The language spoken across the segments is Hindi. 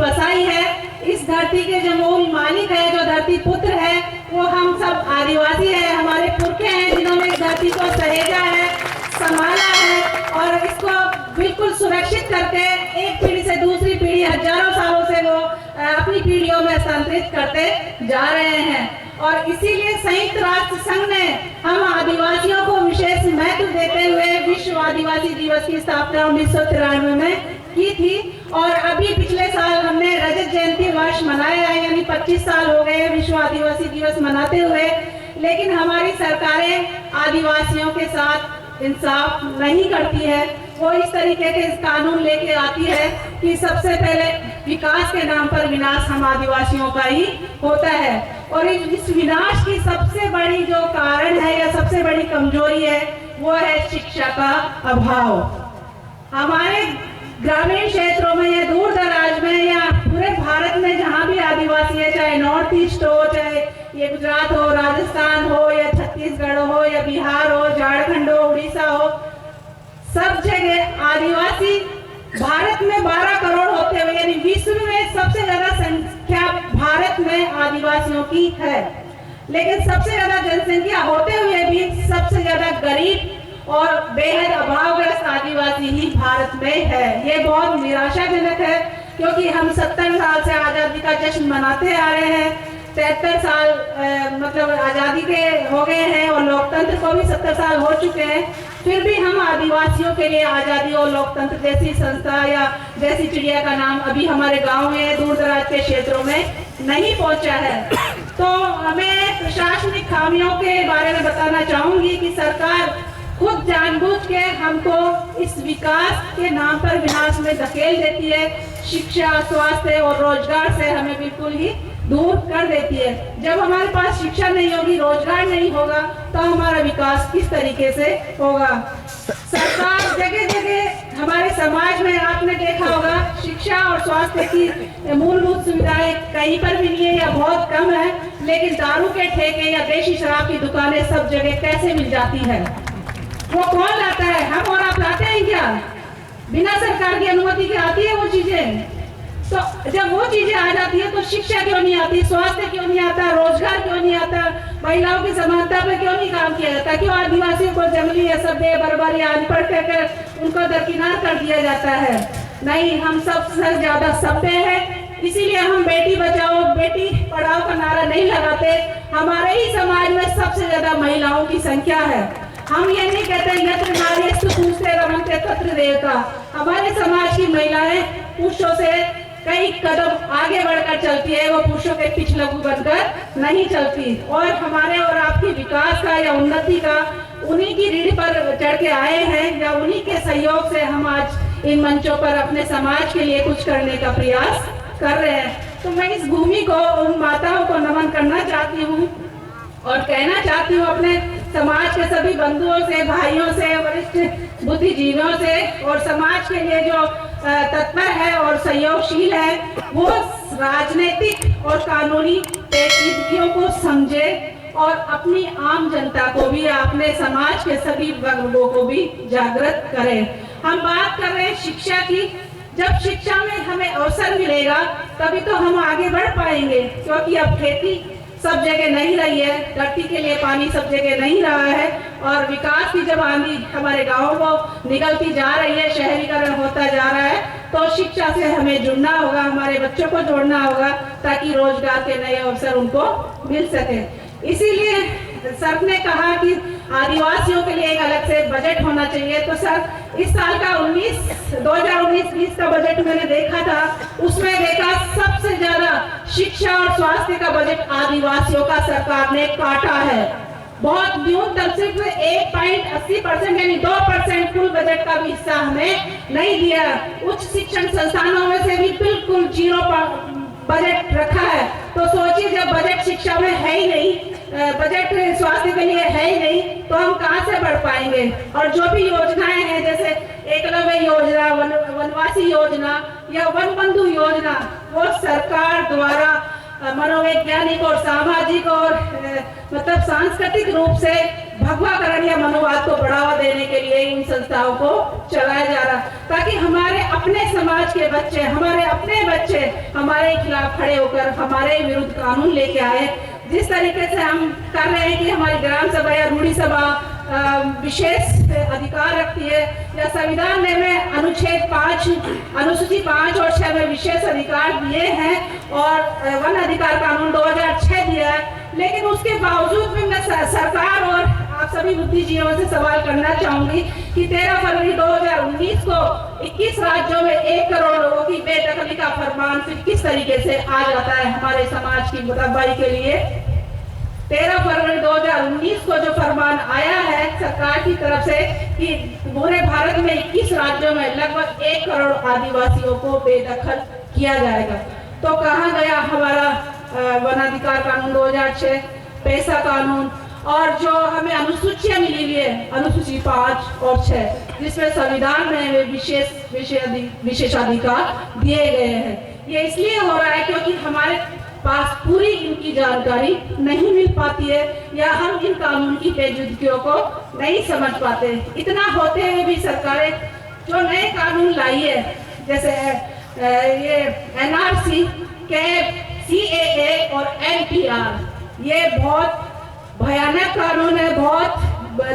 बसाई है। इस धरती के जो मूल मालिक है, जो धरती पुत्र है, वो हम सब आदिवासी है। हमारे पुरखे हैं जिन्होंने इस धरती को सहेजा है, संभाला है और इसको बिल्कुल सुरक्षित करके एक पीढ़ी से दूसरी पीढ़ी हजारों सालों से वो अपनी पीढ़ियों में स्थानांतरित करते जा रहे हैं। और इसीलिए संयुक्त राष्ट्र संघ ने हम आदिवासियों को विशेष महत्व देते हुए विश्व आदिवासी दिवस की स्थापना 1993 में की थी। और अभी पिछले साल हमने रजत जयंती वर्ष मनाया है, यानी 25 साल हो गए विश्व आदिवासी दिवस मनाते हुए। लेकिन हमारी सरकारें आदिवासियों के साथ इंसाफ नहीं करती है। वो इस तरीके के कानून लेके आती है कि सबसे पहले विकास के नाम पर विनाश हम आदिवासियों का ही होता है। और इस विनाश की सबसे बड़ी जो कारण है या सबसे बड़ी कमजोरी है वो है शिक्षा का अभाव। हमारे ग्रामीण क्षेत्रों में या दूर दराज में या पूरे भारत में जहाँ भी आदिवासी है, चाहे नॉर्थ ईस्ट हो, चाहे ये गुजरात हो, राजस्थान हो या छत्तीसगढ़ हो या बिहार हो, झारखंड हो, उड़ीसा हो, सब जगह आदिवासी भारत में 12 करोड़ होते हुए यानी विश्व में सबसे ज्यादा संख्या भारत में आदिवासियों की है। लेकिन सबसे ज्यादा जनसंख्या होते हुए भी सबसे ज्यादा गरीब और बेहद अभावग्रस्त आदिवासी ही भारत में है। ये बहुत निराशाजनक है क्योंकि हम 70 साल से आजादी का जश्न मनाते आ रहे हैं। 73 साल मतलब आजादी के हो गए हैं और लोकतंत्र को भी 70 साल हो चुके हैं। फिर भी हम आदिवासियों के लिए आजादी और लोकतंत्र जैसी संस्था या जैसी चिड़िया का नाम अभी हमारे गांव में दूर दराज के क्षेत्रों में नहीं पहुंचा है। तो हमें प्रशासनिक खामियों के बारे में बताना चाहूंगी कि सरकार खुद जानबूझ के हमको इस विकास के नाम पर विनाश में धकेल देती है। शिक्षा, स्वास्थ्य और रोजगार से हमें बिल्कुल ही दूर कर देती है। जब हमारे पास शिक्षा नहीं होगी, रोजगार नहीं होगा, तो हमारा विकास किस तरीके से होगा। सरकार जगह जगह हमारे समाज में आपने देखा होगा शिक्षा और स्वास्थ्य की मूलभूत सुविधाएं कहीं पर भी नहीं है या बहुत कम है। लेकिन दारू के ठेके या देशी शराब की दुकानें सब जगह कैसे मिल जाती है? वो कौन लाता है? हम और आप लाते हैं क्या? बिना सरकार की अनुमति के आती है वो चीजें। तो जब वो चीजें आ जाती है तो शिक्षा क्यों नहीं आती, स्वास्थ्य क्यों नहीं आता, रोजगार क्यों नहीं आता, महिलाओं की समानता पर क्यों नहीं काम किया जाता? क्यों आदिवासियों को जंगली असभ्य बर्बारी अनपढ़ कहकर उनको दरकिनार कर दिया जाता है? नहीं, हम सबसे ज्यादा सभ्य है, इसीलिए हम बेटी बचाओ बेटी पढ़ाओ का नारा नहीं लगाते। हमारे ही समाज में सबसे ज्यादा महिलाओं की संख्या है। हम ये नहीं कहते यत्र नार्यस्तु पूजते रमन्ते तत्र देवता। हमारे समाज की महिलाएं पुरुषों से कई कदम आगे बढ़कर चलती है, वो पुरुषों के पिछलग्गू बनकर नहीं चलती। और हमारे और आपकी विकास का या उन्नति का उन्हीं की रीढ़ पर चढ़ के आए हैं या उन्हीं के सहयोग से हम आज इन मंचों पर अपने समाज के लिए कुछ करने का प्रयास कर रहे हैं। तो मैं इस भूमि को, उन माताओं को नमन करना चाहती हूँ और कहना चाहती हूँ अपने समाज के सभी बंधुओं से, भाइयों से, वरिष्ठ बुद्धिजीवियों से और समाज के लिए जो तत्पर है और सहयोगशील है, वो राजनीतिक और कानूनी पेचीदगियों को समझे और अपनी आम जनता को भी, अपने समाज के सभी वर्गों को भी जागृत करें। हम बात कर रहे हैं शिक्षा की। जब शिक्षा में हमें अवसर मिलेगा तभी तो हम आगे बढ़ पाएंगे, क्योंकि अब खेती सब जगह नहीं रही है, धरती के लिए पानी सब जगह नहीं रहा है और विकास की जब आंधी हमारे गांवों को निकलती जा रही है, शहरीकरण होता जा रहा है, तो शिक्षा से हमें जुड़ना होगा, हमारे बच्चों को जोड़ना होगा ताकि रोजगार के नए अवसर उनको मिल सके। इसीलिए सर ने कहा कि आदिवासियों के लिए एक अलग से बजट होना चाहिए। तो सर इस साल का 2019-20 का बजट मैंने देखा था, उसमें देखा सबसे ज्यादा शिक्षा और स्वास्थ्य का बजट आदिवासियों का सरकार ने काटा है। बहुत न्यूनतम सिर्फ 1.80% यानी 2% कुल बजट का भी हिस्सा हमें नहीं दिया। उच्च शिक्षण संस्थानों में से भी बिल्कुल 0 बजट रखा है। तो सोचिए जब बजट शिक्षा में है ही नहीं, बजट स्वास्थ्य के लिए है ही नहीं, तो हम कहां से बढ़ पाएंगे। और जो भी योजनाएं हैं जैसे एकलव्य योजना, वनवासी योजना या वन बंधु योजना, वो सरकार द्वारा मनोवैज्ञानिक और सामाजिक और मतलब सांस्कृतिक रूप से भगवाकरण या मनोवाद को बढ़ावा देने के लिए इन संस्थाओं को चलाया जा रहा, ताकि हमारे अपने समाज के बच्चे, हमारे अपने बच्चे हमारे खिलाफ खड़े होकर हमारे विरुद्ध कानून लेके आए। जिस तरीके से हम कर रहे हैं कि हमारी ग्राम सभा या रूढ़ी सभा विशेष अधिकार रखती है, या संविधान में अनुसूची 5 और 6 में विशेष अधिकार दिए हैं, और वन अधिकार कानून 2006 दिया है, लेकिन उसके बावजूद भी मैं सरकार और आप सभी बुद्धिजीवियों से सवाल करना चाहूंगी कि 13 फरवरी 2019 को 21 राज्यों में 1 करोड़ लोगों की बेदखली का फरमान फिर किस तरीके से आ जाता है हमारे समाज की मुतब्बाई के लिए। 13 फरवरी 2019 को जो फरमान आया है सरकार की तरफ से कि पूरे भारत में 21 राज्यों में लगभग 1 करोड़ आदिवासियों को बेदखल किया जाएगा, तो कहाँ गया हमारा वन अधिकार कानून 2006, पैसा कानून, और जो हमें अनुसूचियां मिली हुई है अनुसूची 5 और 6 जिसमें संविधान में विशेषाधिकार दिए गए हैं। ये इसलिए हो रहा है क्योंकि हमारे पास पूरी इनकी जानकारी नहीं मिल पाती है, या हम इन कानून की पेचीदगियों को नहीं समझ पाते। इतना होते हुए भी सरकारें जो नए कानून लाई है, जैसे ये NRC के CAA और NPR, ये बहुत भयानक कानून है, बहुत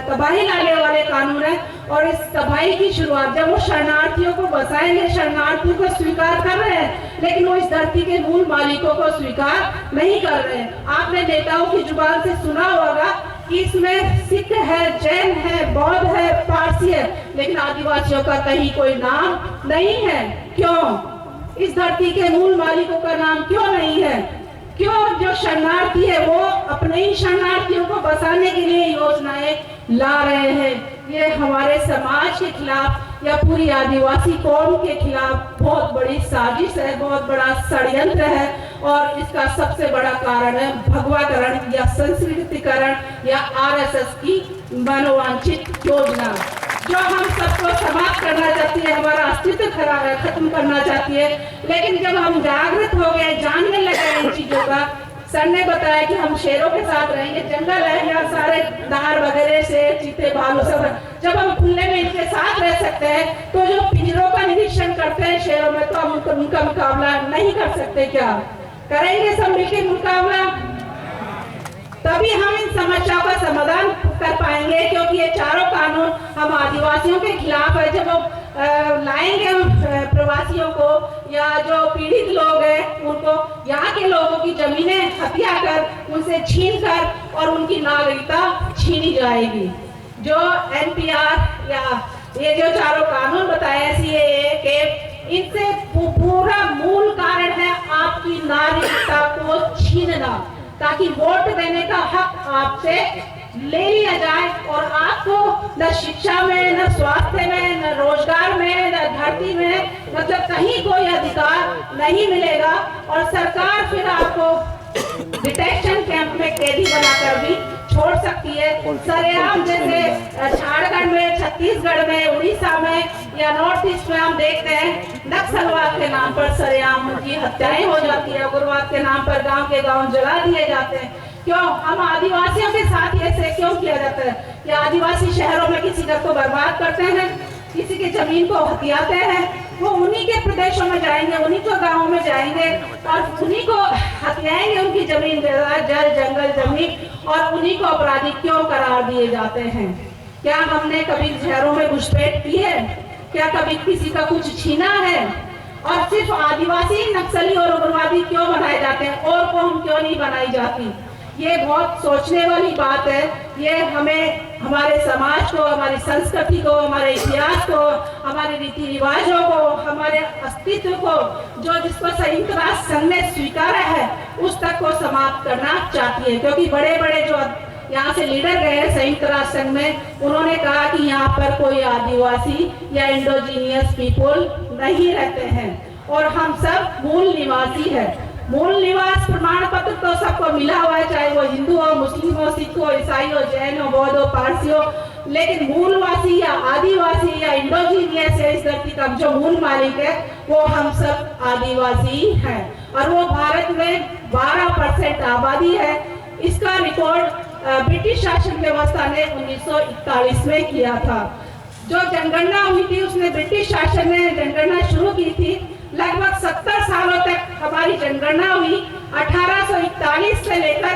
तबाही लाने वाले कानून है, और इस तबाही की शुरुआत जब वो शरणार्थियों को बसाएंगे, शरणार्थियों को स्वीकार कर रहे हैं, लेकिन वो इस धरती के मूल मालिकों को स्वीकार नहीं कर रहे हैं। आपने नेताओं की जुबान से सुना होगा कि इसमें सिख है, जैन है, बौद्ध है, पारसी है, लेकिन आदिवासियों का कहीं कोई नाम नहीं है। क्यों? इस धरती के मूल मालिकों का नाम क्यों नहीं है? क्यों जो शरणार्थी है वो अपने ही शरणार्थियों को बसाने के लिए योजनाएं ला रहे हैं? ये हमारे समाज के खिलाफ या पूरी आदिवासी कौम के खिलाफ बहुत बड़ी साजिश है, बहुत बड़ा षड्यंत्र है, और इसका सबसे बड़ा कारण है भगवाकरण या संस्कृतिकरण या RSS की मनोवांछित योजना, जो हम सबको समाप्त करना चाहती है, हमारा अस्तित्व खत्म करना चाहती है। लेकिन जब हम जागृत हो गए, जानने लगे इन चीजों का, सर ने बताया कि हम शेरों के साथ रहेंगे, जंगल है यहाँ सारे दार वगैरह से चीते भालू सब, जब हम खुले में इनके साथ रह सकते हैं, तो जो पिंजरों का निरीक्षण करते हैं शेरों में, तो हम उनका मुकाबला नहीं कर सकते? क्या करेंगे सब मिलकर मुकाबला? तभी हम इन समस्याओं का समाधान कर पाएंगे, क्योंकि ये चारों कानून हम आदिवासियों के खिलाफ है। जब हम लाएंगे प्रवासियों को या जो पीड़ित लोग हैं उनको, यहाँ के लोगों की जमीनें हथिया कर, उनसे छीन कर, और उनकी नागरिकता छीनी जाएगी। जो NPR या ये जो चारों कानून बताए CAA के, इनसे पूरा मूल कारण है आपकी नागरिकता को छीनना, ताकि वोट देने का हक आपसे ले लिया जाए, और आपको न शिक्षा में, न स्वास्थ्य में, न रोजगार में, न धरती में, मतलब कहीं कोई अधिकार नहीं मिलेगा। और सरकार फिर आपको डिटेंशन कैंप में कैदी बनाकर भी छोड़ सकती है। सरेआम जैसे झारखंड में, छत्तीसगढ़ में, उड़ीसा में या नॉर्थ ईस्ट में हम देखते हैं नक्सलवाद के नाम पर सरेआम उनकी हत्याएं हो जाती है, उग्रवाद के नाम पर गांव के गांव जला दिए जाते हैं। क्यों? हम आदिवासियों के साथ ऐसे क्यों किया जाता है? या आदिवासी शहरों में किसी घर को बर्बाद करते हैं, किसी की जमीन को हथियाते हैं, वो उन्हीं के प्रदेशों में जाएंगे, उन्हीं के गाँव में जाएंगे और उन्हीं को हथियाएंगे, उनकी जमीन, जल, जंगल, जमीन, और उन्हीं को अपराधी क्यों करार दिए जाते हैं? क्या हमने कभी शहरों में घुसपैठ की है? क्या कभी किसी का कुछ छीना है? और सिर्फ आदिवासी नक्सली और उग्रवादी क्यों बनाए जाते हैं, और कौन क्यों नहीं बनाई जाती? ये बहुत सोचने वाली बात है। ये हमें हमारे समाज को, हमारी संस्कृति को, हमारे इतिहास को, हमारे रीति रिवाजों को, हमारे अस्तित्व को, जो जिसको संयुक्त राष्ट्र संघ ने स्वीकारा है, उस तक को समाप्त करना चाहती है। क्योंकि बड़े बड़े जो यहाँ से लीडर गए संयुक्त राष्ट्र संघ में, उन्होंने कहा कि यहाँ पर कोई आदिवासी या इंडोजीनियस पीपुल नहीं रहते हैं, और हम सब मूल निवासी हैं। मूल निवास प्रमाण पत्र तो सबको मिला हुआ है, चाहे वो हिंदू हो, मुस्लिम हो, सिख हो, ईसाई हो, जैन हो, बौद्ध हो, पारसी हो, लेकिन मूलवासी या आदिवासी या इंडोजीनियस है, इस धरती का जो मूल मालिक है, वो हम सब आदिवासी हैं। और वो भारत में 12% आबादी है। इसका रिकॉर्ड ब्रिटिश शासन व्यवस्था ने 1941 में किया था। जो जनगणना हुई थी उसने ब्रिटिश शासन ने जनगणना शुरू की थी। लगभग 70 सालों तक हमारी जनगणना हुई। 1841 से लेकर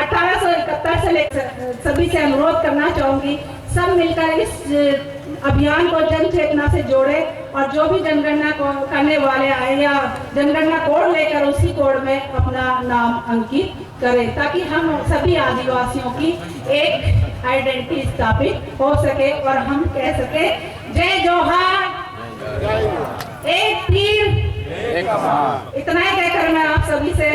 1871 से लेकर सभी से अनुरोध करना चाहूंगी, सब मिलकर इस अभियान को जन चेतना से जोड़े और जो भी जनगणना को करने वाले आए या जनगणना कोड लेकर उसी कोड में अपना नाम अंकित करें, ताकि हम सभी आदिवासियों की एक आइडेंटिटी स्थापित हो सके और हम कह सके जय जोहार, एक तीर एक कमान। इतना ही कहकर मैं आप सभी से